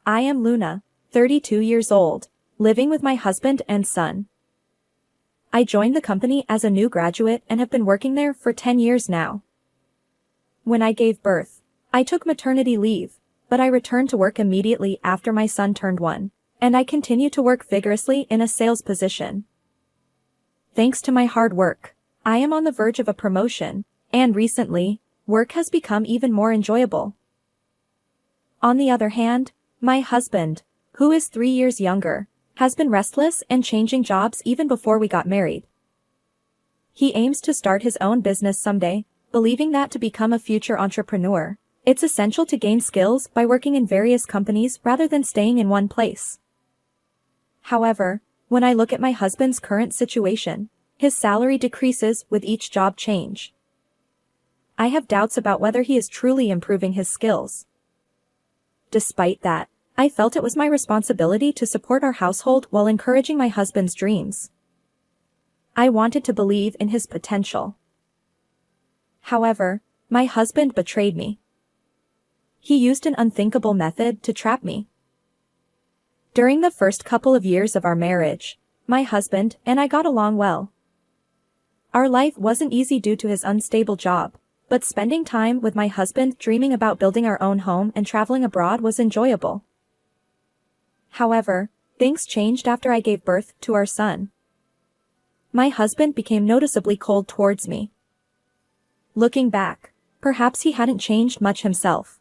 I am Luna, 32 years old, living with my husband and son. I joined the company as a new graduate and have been working there for 10 years now. When I gave birth, I took maternity leave, but I returned to work immediately after my son turned 1, and I continue to work vigorously in a sales position. Thanks to my hard work, I am on the verge of a promotion, and recently, work has become even more enjoyable. On the other hand, my husband, who is 3 years younger, has been restless and changing jobs even before we got married. He aims to start his own business someday, believing that to become a future entrepreneur, it's essential to gain skills by working in various companies rather than staying in one place. However, when I look at my husband's current situation, his salary decreases with each job change. I have doubts about whether he is truly improving his skills. Despite that, I felt it was my responsibility to support our household while encouraging my husband's dreams. I wanted to believe in his potential. However, my husband betrayed me. He used an unthinkable method to trap me. During the first couple of years of our marriage, my husband and I got along well. Our life wasn't easy due to his unstable job, but spending time with my husband dreaming about building our own home and traveling abroad was enjoyable. However, things changed after I gave birth to our son. My husband became noticeably cold towards me. Looking back, perhaps he hadn't changed much himself.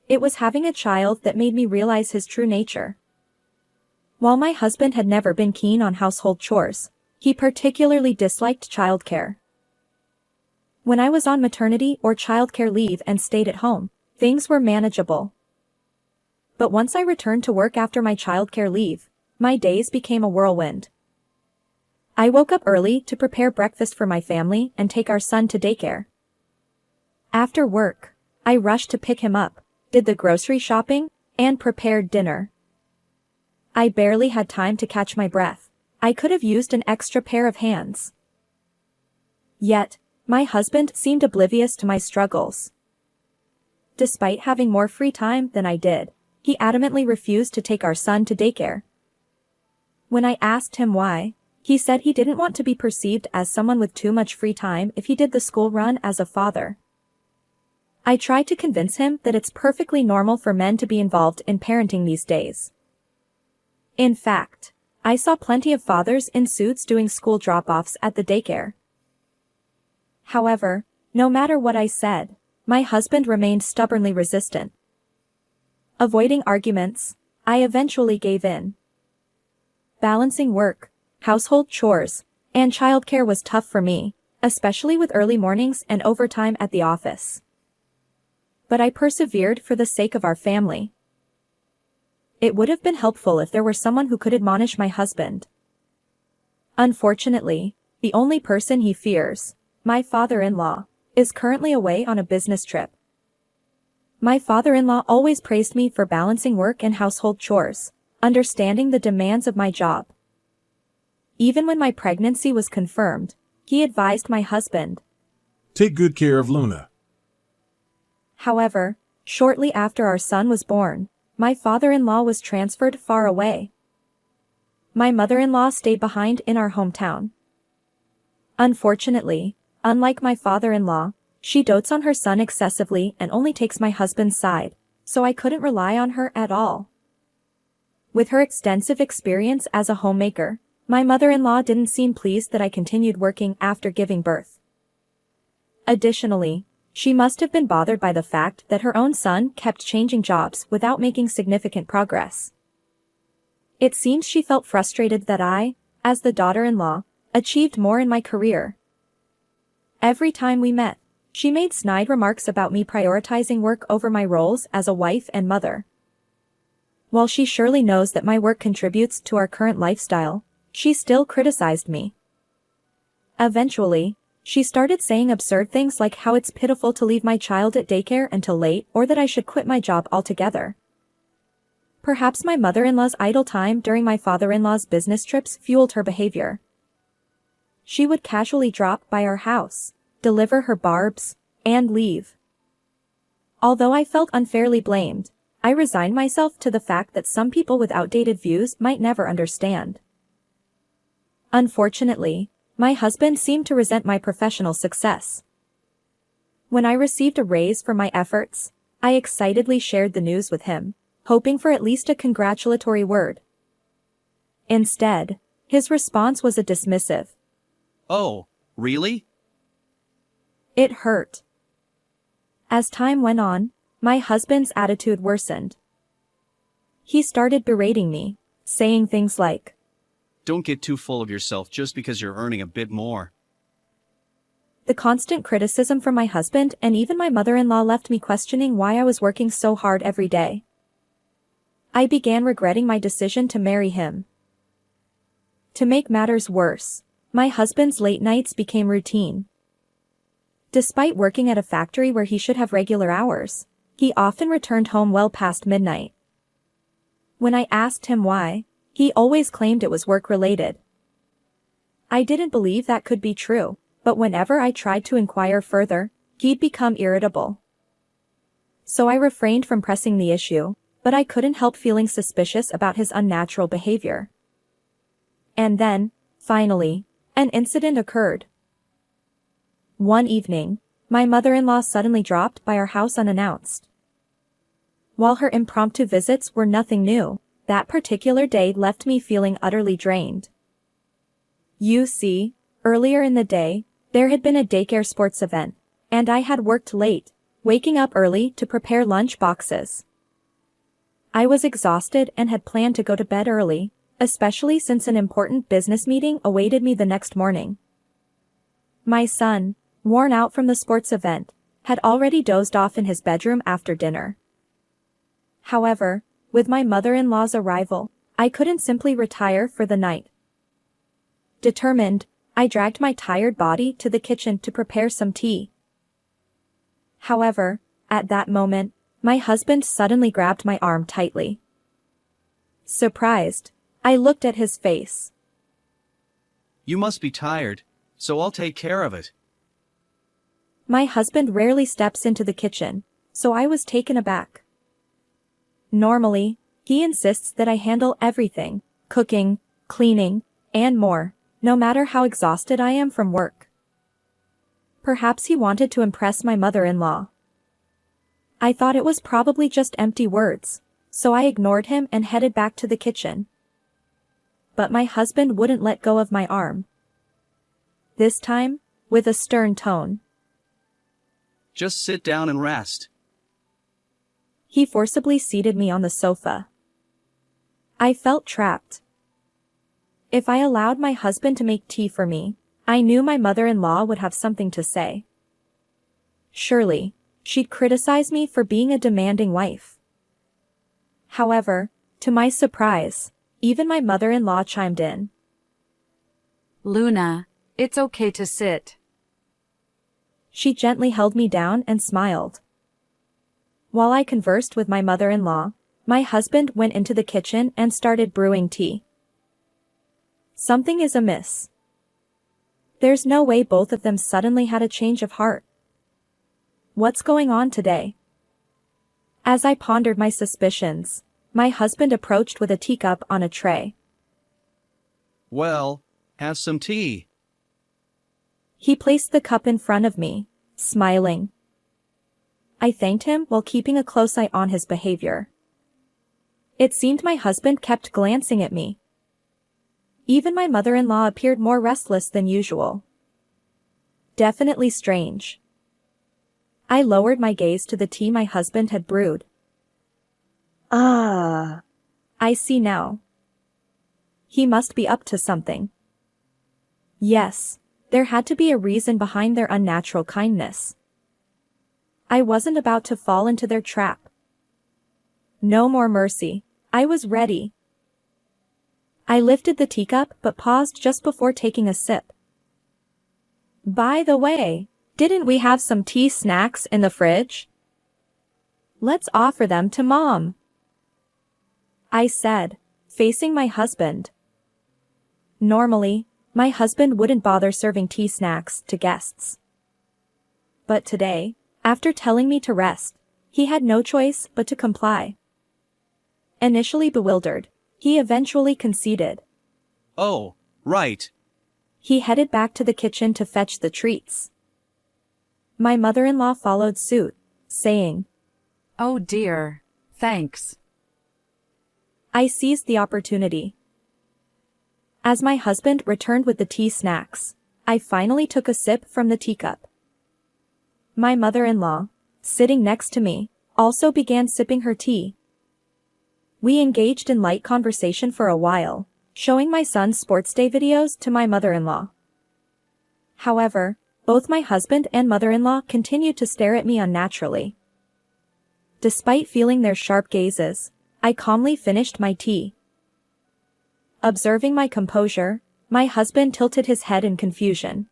It was having a child that made me realize his true nature. While my husband had never been keen on household chores, he particularly disliked childcare. When I was on maternity or childcare leave and stayed at home, things were manageable. But once I returned to work after my childcare leave, my days became a whirlwind. I woke up early to prepare breakfast for my family and take our son to daycare. After work, I rushed to pick him up, did the grocery shopping, and prepared dinner. I barely had time to catch my breath. I could have used an extra pair of hands. Yet, my husband seemed oblivious to my struggles. Despite having more free time than I did, he adamantly refused to take our son to daycare. When I asked him why, he said he didn't want to be perceived as someone with too much free time if he did the school run as a father. I tried to convince him that it's perfectly normal for men to be involved in parenting these days. In fact, I saw plenty of fathers in suits doing school drop-offs at the daycare. However, no matter what I said, my husband remained stubbornly resistant. Avoiding arguments, I eventually gave in. Balancing work, household chores, and childcare was tough for me, especially with early mornings and overtime at the office. But I persevered for the sake of our family. It would have been helpful if there were someone who could admonish my husband. Unfortunately, the only person he fears, my father-in-law, is currently away on a business trip. My father-in-law always praised me for balancing work and household chores, understanding the demands of my job. Even when my pregnancy was confirmed, he advised my husband, "Take good care of Luna." However, shortly after our son was born, my father-in-law was transferred far away. My mother-in-law stayed behind in our hometown. Unfortunately, unlike my father-in-law, she dotes on her son excessively and only takes my husband's side, so I couldn't rely on her at all. With her extensive experience as a homemaker, my mother-in-law didn't seem pleased that I continued working after giving birth. Additionally, she must have been bothered by the fact that her own son kept changing jobs without making significant progress. It seems she felt frustrated that I, as the daughter-in-law, achieved more in my career. Every time we met, she made snide remarks about me prioritizing work over my roles as a wife and mother. While she surely knows that my work contributes to our current lifestyle, she still criticized me. Eventually, she started saying absurd things like how it's pitiful to leave my child at daycare until late or that I should quit my job altogether. Perhaps my mother-in-law's idle time during my father-in-law's business trips fueled her behavior. She would casually drop by our house, deliver her barbs, and leave. Although I felt unfairly blamed, I resigned myself to the fact that some people with outdated views might never understand. Unfortunately, my husband seemed to resent my professional success. When I received a raise for my efforts, I excitedly shared the news with him, hoping for at least a congratulatory word. Instead, his response was a dismissive. Oh, really? It hurt. As time went on, my husband's attitude worsened. He started berating me, saying things like, Don't get too full of yourself just because you're earning a bit more. The constant criticism from my husband and even my mother-in-law left me questioning why I was working so hard every day. I began regretting my decision to marry him. To make matters worse, my husband's late nights became routine. Despite working at a factory where he should have regular hours, he often returned home well past midnight. When I asked him why, he always claimed it was work-related. I didn't believe that could be true, but whenever I tried to inquire further, he'd become irritable. So I refrained from pressing the issue, but I couldn't help feeling suspicious about his unnatural behavior. And then, finally, an incident occurred. One evening, my mother-in-law suddenly dropped by our house unannounced. While her impromptu visits were nothing new, that particular day left me feeling utterly drained. You see, earlier in the day, there had been a daycare sports event, and I had worked late, waking up early to prepare lunch boxes. I was exhausted and had planned to go to bed early, especially since an important business meeting awaited me the next morning. My son, worn out from the sports event, had already dozed off in his bedroom after dinner. However, with my mother-in-law's arrival, I couldn't simply retire for the night. Determined, I dragged my tired body to the kitchen to prepare some tea. However, at that moment, my husband suddenly grabbed my arm tightly. Surprised, I looked at his face. You must be tired, so I'll take care of it. My husband rarely steps into the kitchen, so I was taken aback. Normally, he insists that I handle everything, cooking, cleaning, and more, no matter how exhausted I am from work. Perhaps he wanted to impress my mother-in-law. I thought it was probably just empty words, so I ignored him and headed back to the kitchen. But my husband wouldn't let go of my arm. This time, with a stern tone. Just sit down and rest. He forcibly seated me on the sofa. I felt trapped. If I allowed my husband to make tea for me, I knew my mother-in-law would have something to say. Surely, she'd criticize me for being a demanding wife. However, to my surprise, even my mother-in-law chimed in. Luna, it's okay to sit. She gently held me down and smiled. While I conversed with my mother-in-law, my husband went into the kitchen and started brewing tea. Something is amiss. There's no way both of them suddenly had a change of heart. What's going on today? As I pondered my suspicions, my husband approached with a teacup on a tray. Well, have some tea. He placed the cup in front of me, smiling. I thanked him while keeping a close eye on his behavior. It seemed my husband kept glancing at me. Even my mother-in-law appeared more restless than usual. Definitely strange. I lowered my gaze to the tea my husband had brewed. Ah, I see now. He must be up to something. Yes, there had to be a reason behind their unnatural kindness. I wasn't about to fall into their trap. No more mercy. I was ready. I lifted the teacup but paused just before taking a sip. By the way, didn't we have some tea snacks in the fridge? Let's offer them to Mom, I said, facing my husband. Normally, my husband wouldn't bother serving tea snacks to guests. But today, after telling me to rest, he had no choice but to comply. Initially bewildered, he eventually conceded. Oh, right. He headed back to the kitchen to fetch the treats. My mother-in-law followed suit, saying, Oh dear. Thanks. I seized the opportunity. As my husband returned with the tea snacks, I finally took a sip from the teacup. My mother-in-law, sitting next to me, also began sipping her tea. We engaged in light conversation for a while, showing my son's sports day videos to my mother-in-law. However, both my husband and mother-in-law continued to stare at me unnaturally. Despite feeling their sharp gazes, I calmly finished my tea. Observing my composure, my husband tilted his head in confusion.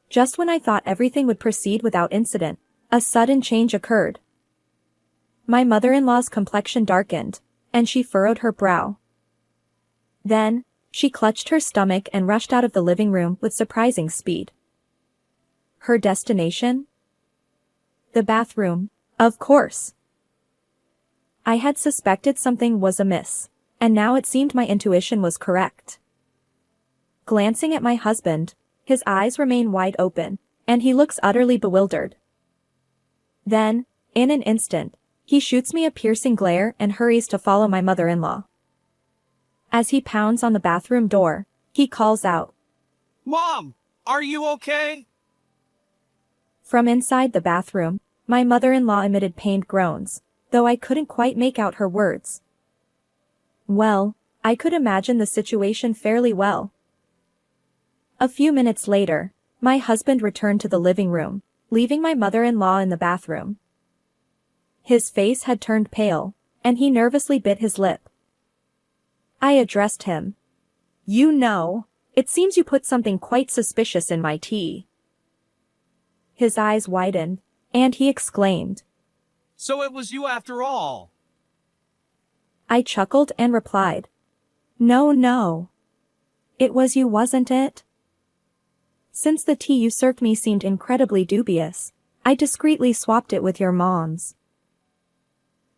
Just when I thought everything would proceed without incident, a sudden change occurred. My mother-in-law's complexion darkened, and she furrowed her brow. Then, she clutched her stomach and rushed out of the living room with surprising speed. Her destination? The bathroom, of course. I had suspected something was amiss, and now it seemed my intuition was correct. Glancing at my husband, his eyes remain wide open, and he looks utterly bewildered. Then, in an instant, he shoots me a piercing glare and hurries to follow my mother-in-law. As he pounds on the bathroom door, he calls out, Mom, are you okay? From inside the bathroom, my mother-in-law emitted pained groans, though I couldn't quite make out her words. Well, I could imagine the situation fairly well. A few minutes later, my husband returned to the living room, leaving my mother-in-law in the bathroom. His face had turned pale, and he nervously bit his lip. I addressed him. You know, it seems you put something quite suspicious in my tea. His eyes widened, and he exclaimed, So it was you after all. I chuckled and replied, No. It was you, wasn't it? Since the tea you served me seemed incredibly dubious, I discreetly swapped it with your mom's.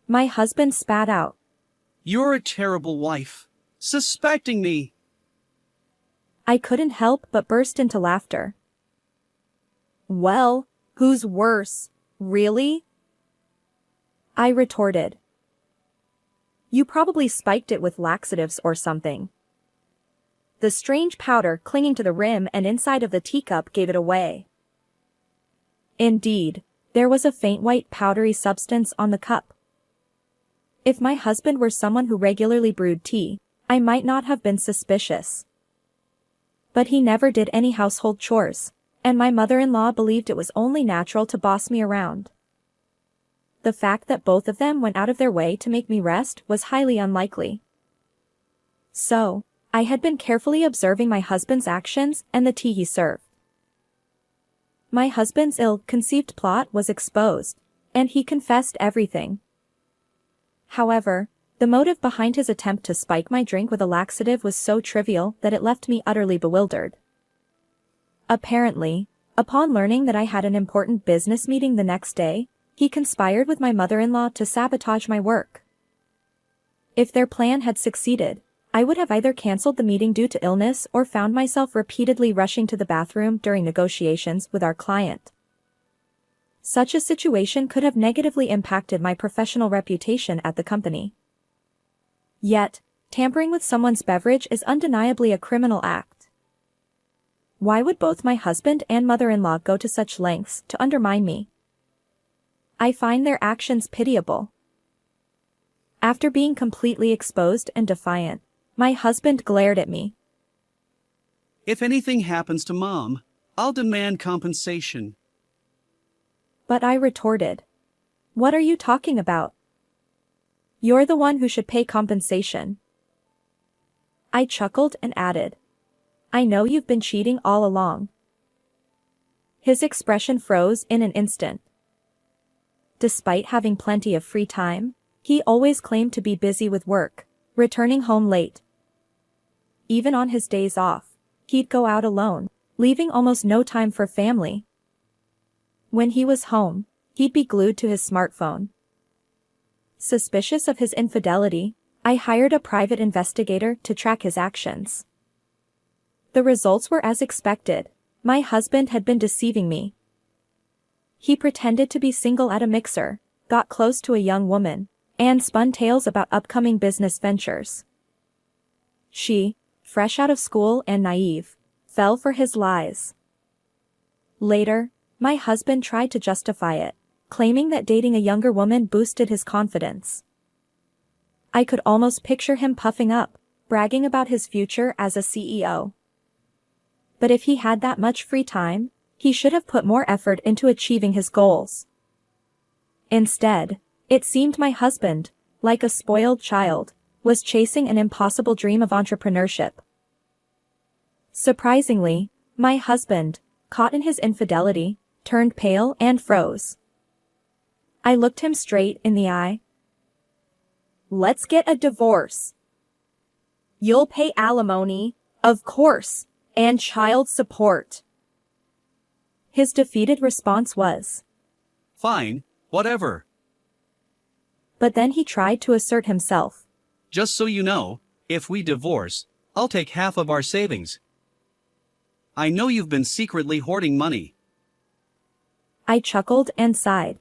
My husband spat out. You're a terrible wife. Suspecting me. I couldn't help but burst into laughter. Well, who's worse, really? I retorted. You probably spiked it with laxatives or something. The strange powder clinging to the rim and inside of the teacup gave it away. Indeed, there was a faint white powdery substance on the cup. If my husband were someone who regularly brewed tea, I might not have been suspicious. But he never did any household chores, and my mother-in-law believed it was only natural to boss me around. The fact that both of them went out of their way to make me rest was highly unlikely. So, I had been carefully observing my husband's actions and the tea he served. My husband's ill-conceived plot was exposed, and he confessed everything. However, the motive behind his attempt to spike my drink with a laxative was so trivial that it left me utterly bewildered. Apparently, upon learning that I had an important business meeting the next day, he conspired with my mother-in-law to sabotage my work. If their plan had succeeded, I would have either cancelled the meeting due to illness or found myself repeatedly rushing to the bathroom during negotiations with our client. Such a situation could have negatively impacted my professional reputation at the company. Yet, tampering with someone's beverage is undeniably a criminal act. Why would both my husband and mother-in-law go to such lengths to undermine me? I find their actions pitiable. After being completely exposed and defiant, my husband glared at me. If anything happens to Mom, I'll demand compensation. But I retorted. What are you talking about? You're the one who should pay compensation. I chuckled and added, I know you've been cheating all along. His expression froze in an instant. Despite having plenty of free time, he always claimed to be busy with work, returning home late. Even on his days off, he'd go out alone, leaving almost no time for family. When he was home, he'd be glued to his smartphone. Suspicious of his infidelity, I hired a private investigator to track his actions. The results were as expected. My husband had been deceiving me. He pretended to be single at a mixer, got close to a young woman, and spun tales about upcoming business ventures. She, fresh out of school and naive, fell for his lies. Later, my husband tried to justify it, claiming that dating a younger woman boosted his confidence. I could almost picture him puffing up, bragging about his future as a CEO. But if he had that much free time, he should have put more effort into achieving his goals. Instead, it seemed my husband, like a spoiled child, was chasing an impossible dream of entrepreneurship. Surprisingly, my husband, caught in his infidelity, turned pale and froze. I looked him straight in the eye. "Let's get a divorce. You'll pay alimony, of course, and child support." His defeated response was, Fine, whatever. but then he tried to assert himself. Just so you know, if we divorce, I'll take half of our savings. I know you've been secretly hoarding money. I chuckled and sighed.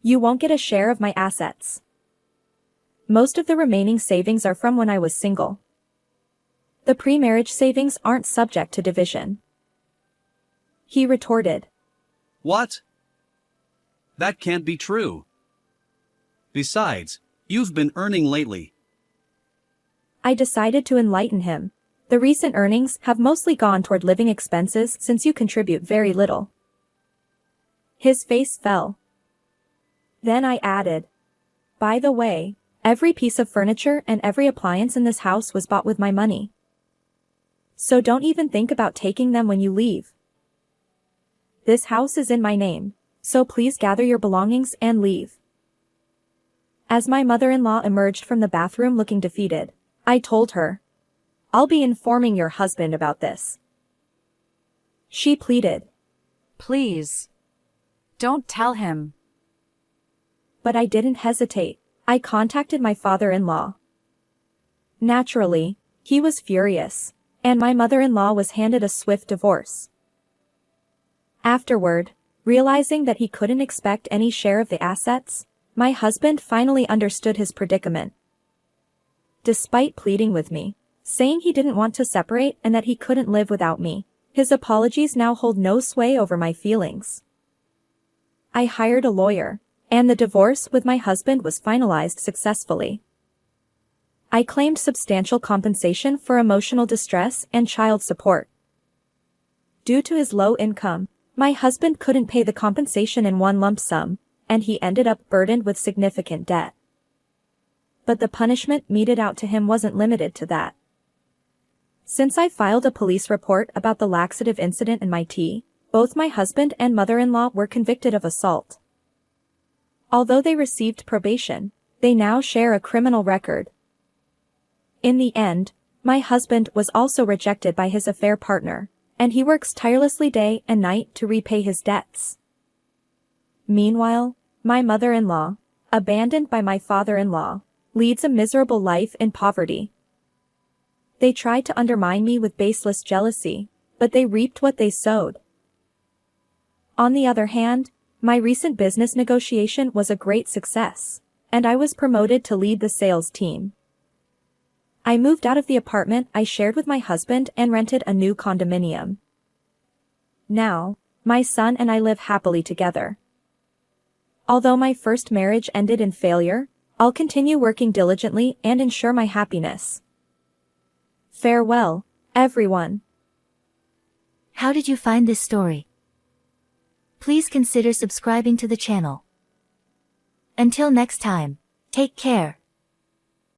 You won't get a share of my assets. Most of the remaining savings are from when I was single. The pre-marriage savings aren't subject to division. He retorted. What? That can't be true. Besides, you've been earning lately. I decided to enlighten him. The recent earnings have mostly gone toward living expenses since you contribute very little. His face fell. Then I added, by the way, every piece of furniture and every appliance in this house was bought with my money. So don't even think about taking them when you leave. This house is in my name, so please gather your belongings and leave. As my mother-in-law emerged from the bathroom looking defeated, I told her, I'll be informing your husband about this. She pleaded. Please. Don't tell him. But I didn't hesitate. I contacted my father-in-law. Naturally, he was furious, and my mother-in-law was handed a swift divorce. Afterward, realizing that he couldn't expect any share of the assets, my husband finally understood his predicament. Despite pleading with me, saying he didn't want to separate and that he couldn't live without me, his apologies now hold no sway over my feelings. I hired a lawyer, and the divorce with my husband was finalized successfully. I claimed substantial compensation for emotional distress and child support. Due to his low income, my husband couldn't pay the compensation in one lump sum, and he ended up burdened with significant debt. But the punishment meted out to him wasn't limited to that. Since I filed a police report about the laxative incident in my tea, both my husband and mother-in-law were convicted of assault. Although they received probation, they now share a criminal record. In the end, my husband was also rejected by his affair partner, and he works tirelessly day and night to repay his debts. Meanwhile, my mother-in-law, abandoned by my father-in-law, leads a miserable life in poverty. They tried to undermine me with baseless jealousy, but they reaped what they sowed. On the other hand, my recent business negotiation was a great success, and I was promoted to lead the sales team. I moved out of the apartment I shared with my husband and rented a new condominium. Now, my son and I live happily together. Although my first marriage ended in failure, I'll continue working diligently and ensure my happiness. Farewell, everyone. How did you find this story? Please consider subscribing to the channel. Until next time, take care.